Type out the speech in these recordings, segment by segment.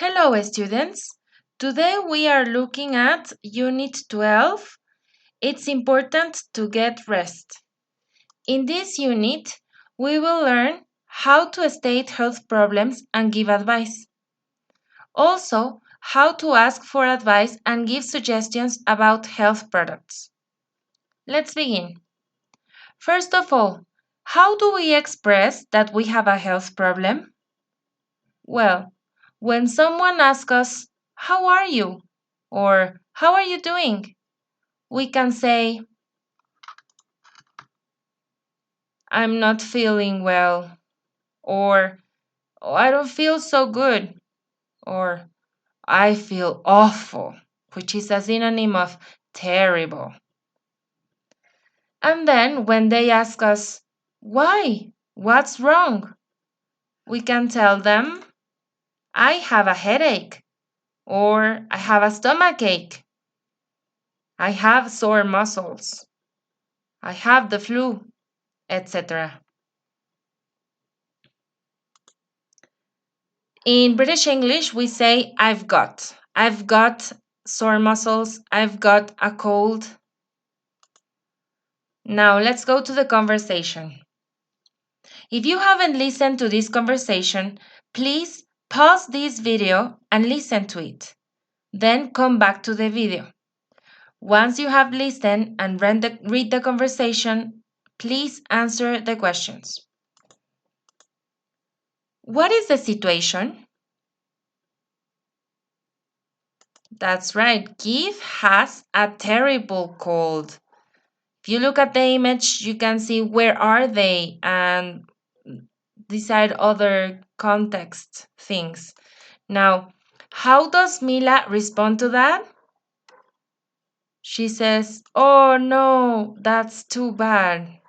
Hello, students. Today we are looking at Unit 12. It's important to get rest. In this unit, we will learn how to state health problems and give advice. Also, how to ask for advice and give suggestions about health products. Let's begin. First of all, how do we express that we have a health problem? Well, when someone asks us, "How are you?" or "How are you doing?" we can say, "I'm not feeling well," or "Oh, I don't feel so good," or "I feel awful," which is a synonym of terrible. And then when they ask us, "Why? What's wrong?" we can tell them, "I have a headache," or "I have a stomach ache," "I have sore muscles," "I have the flu," etc. In British English, we say I've got. I've got sore muscles. I've got a cold. Now let's go to the conversation. If you haven't listened to this conversation, please pause this video and listen to it. Then come back to the video. Once you have listened and read the conversation, please answer the questions. What is the situation? That's right, Keith has a terrible cold. If you look at the image, you can see where are they and decide other context things. Now, how does Mila respond to that? She says, "Oh no, that's too bad."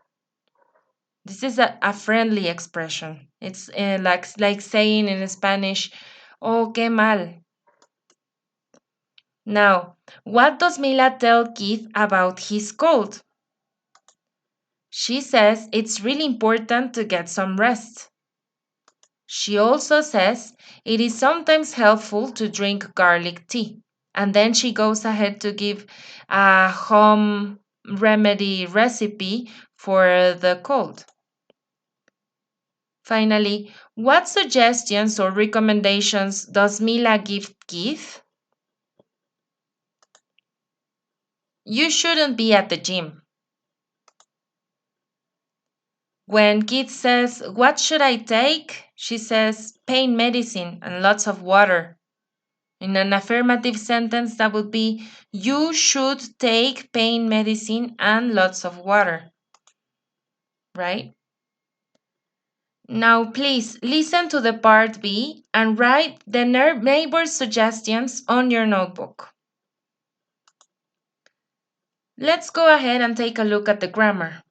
This is a friendly expression. It's like saying in Spanish, "Oh, qué mal." Now, what does Mila tell Keith about his cold? She says it's really important to get some rest. She also says it is sometimes helpful to drink garlic tea. And then she goes ahead to give a home remedy recipe for the cold. Finally, what suggestions or recommendations does Mila give Keith? You shouldn't be at the gym. When Keith says, "What should I take?" she says, "Pain medicine and lots of water." In an affirmative sentence, that would be, "You should take pain medicine and lots of water." Right? Now, please listen to the part B and write the neighbor's suggestions on your notebook. Let's go ahead and take a look at the grammar.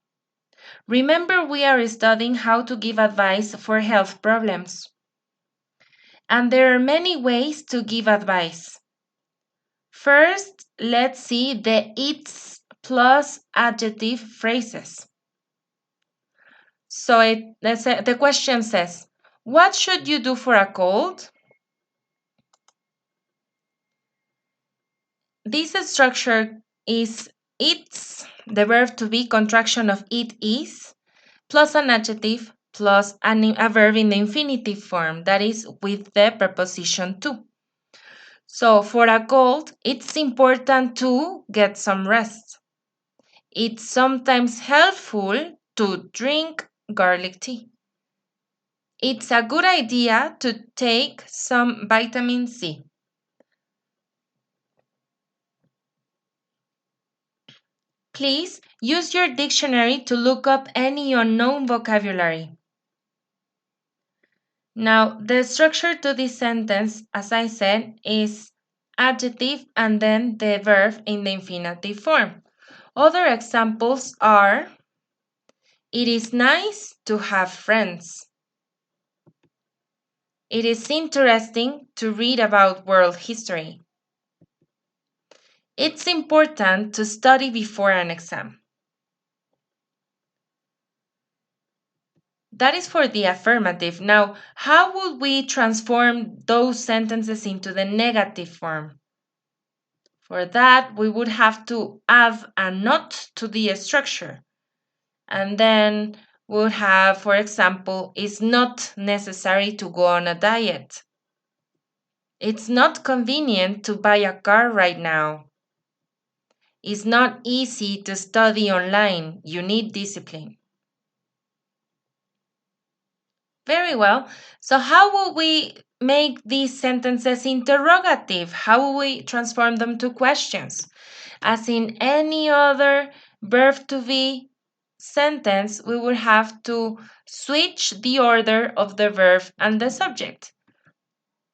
Remember, we are studying how to give advice for health problems. And there are many ways to give advice. First, let's see the it's plus adjective phrases. So the question says, "What should you do for a cold?" This structure is it's, the verb to be contraction of it is, plus an adjective, plus a verb in the infinitive form, that is with the preposition to. So for a cold, it's important to get some rest. It's sometimes helpful to drink garlic tea. It's a good idea to take some vitamin C. Please use your dictionary to look up any unknown vocabulary. Now, the structure to this sentence, as I said, is adjective and then the verb in the infinitive form. Other examples are, "It is nice to have friends." "It is interesting to read about world history." "It's important to study before an exam." That is for the affirmative. Now, how would we transform those sentences into the negative form? For that, we would have to add a not to the structure. And then we'll have, for example, it's not necessary to go on a diet. It's not convenient to buy a car right now. It's not easy to study online. You need discipline. Very well. So how will we make these sentences interrogative? How will we transform them to questions? As in any other verb to be sentence, we would have to switch the order of the verb and the subject.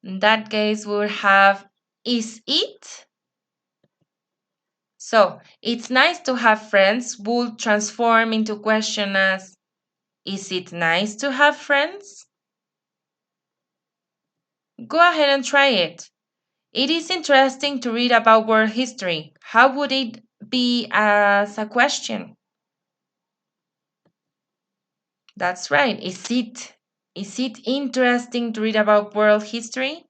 In that case, we would have is it? So, it's nice to have friends would transform into question as is it nice to have friends? Go ahead and try it. It is interesting to read about world history. How would it be as a question? That's right. Is it interesting to read about world history?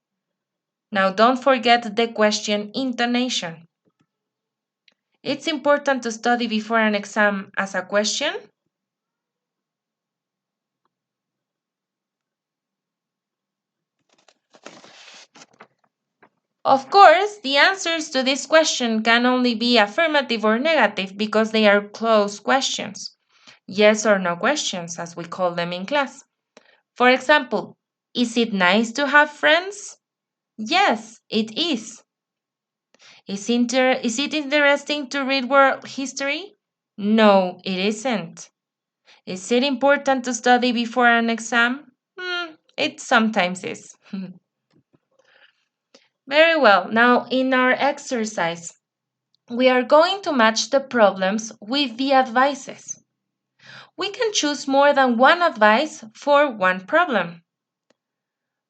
Now don't forget the question intonation. It's important to study before an exam as a question. Of course, the answers to this question can only be affirmative or negative because they are closed questions. Yes or no questions, as we call them in class. For example, is it nice to have friends? Yes, it is. Is it interesting to read world history? No, it isn't. Is it important to study before an exam? It sometimes is. Very well. Now, in our exercise, we are going to match the problems with the advices. We can choose more than one advice for one problem.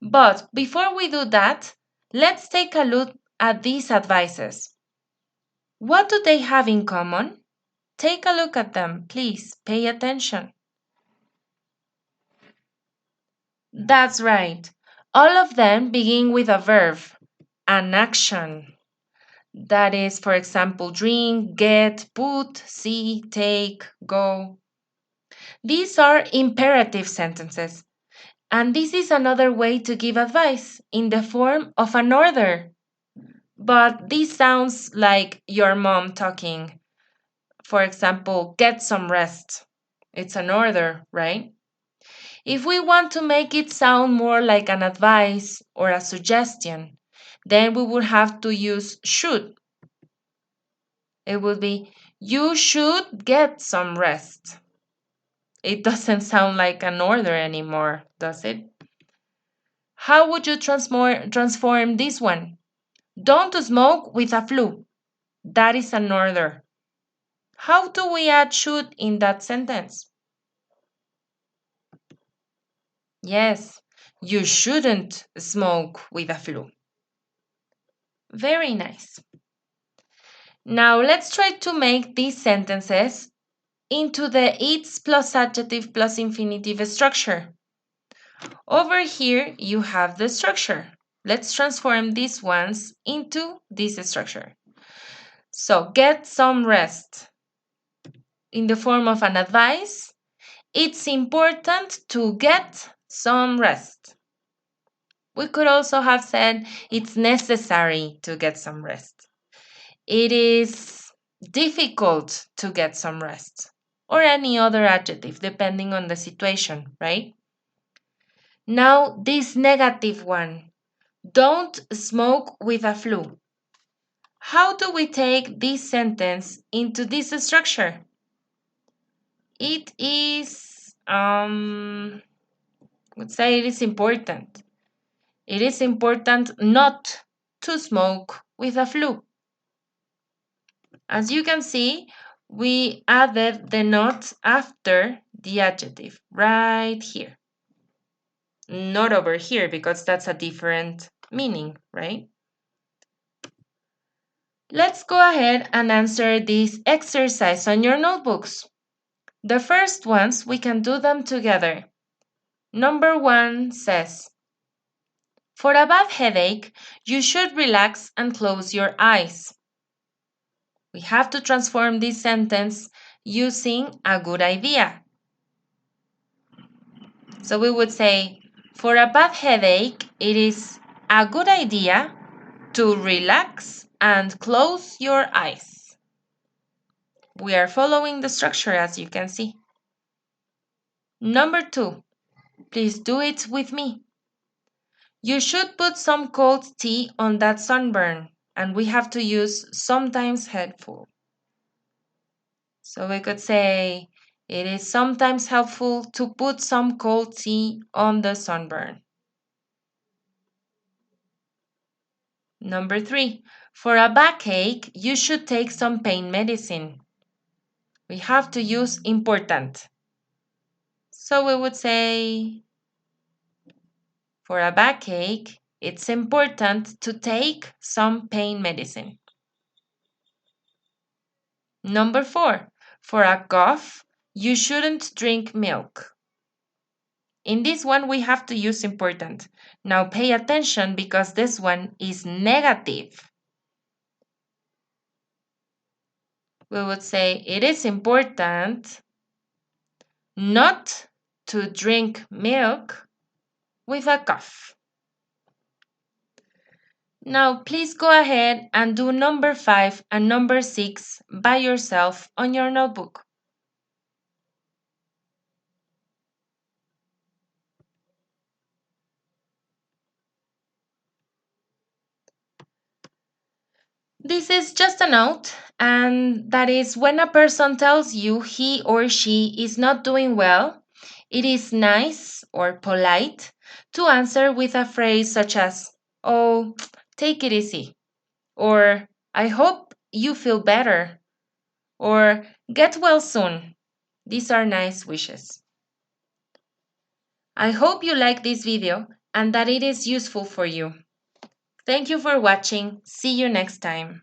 But before we do that, let's take a look at these advices. What do they have in common? Take a look at them, please. Pay attention. That's right. All of them begin with a verb, an action. That is, for example, drink, get, put, see, take, go. These are imperative sentences. And this is another way to give advice in the form of an order. But this sounds like your mom talking. For example, get some rest. It's an order, right? If we want to make it sound more like an advice or a suggestion, then we would have to use should. It would be, you should get some rest. It doesn't sound like an order anymore, does it? How would you transform this one? Don't smoke with a flu. That is an order. How do we add should in that sentence? Yes, you shouldn't smoke with a flu. Very nice. Now let's try to make these sentences into the it's plus adjective plus infinitive structure. Over here you have the structure. Let's transform these ones into this structure. So get some rest. In the form of an advice, it's important to get some rest. We could also have said it's necessary to get some rest. It is difficult to get some rest. Or any other adjective, depending on the situation, right? Now, this negative one. Don't smoke with a flu. How do we take this sentence into this structure? It is, let's say it is important. It is important not to smoke with a flu. As you can see, we added the not after the adjective right here. Not over here because that's a different meaning, right? Let's go ahead and answer this exercise on your notebooks. The first ones, we can do them together. Number 1 says, for a bad headache, you should relax and close your eyes. We have to transform this sentence using a good idea. So we would say, for a bad headache, it is a good idea to relax and close your eyes. We are following the structure as you can see. Number 2, please do it with me. You should put some cold tea on that sunburn, and we have to use sometimes helpful. So we could say, it is sometimes helpful to put some cold tea on the sunburn. Number 3, for a backache, you should take some pain medicine. We have to use important. So we would say, for a backache, it's important to take some pain medicine. Number 4, for a cough, you shouldn't drink milk. In this one, we have to use important. Now pay attention because this one is negative. We would say it is important not to drink milk with a cough. Now, please go ahead and do number 5 and number 6 by yourself on your notebook. This is just a note, and that is when a person tells you he or she is not doing well, it is nice or polite to answer with a phrase such as, oh, take it easy, or I hope you feel better, or get well soon. These are nice wishes. I hope you like this video and that it is useful for you. Thank you for watching. See you next time.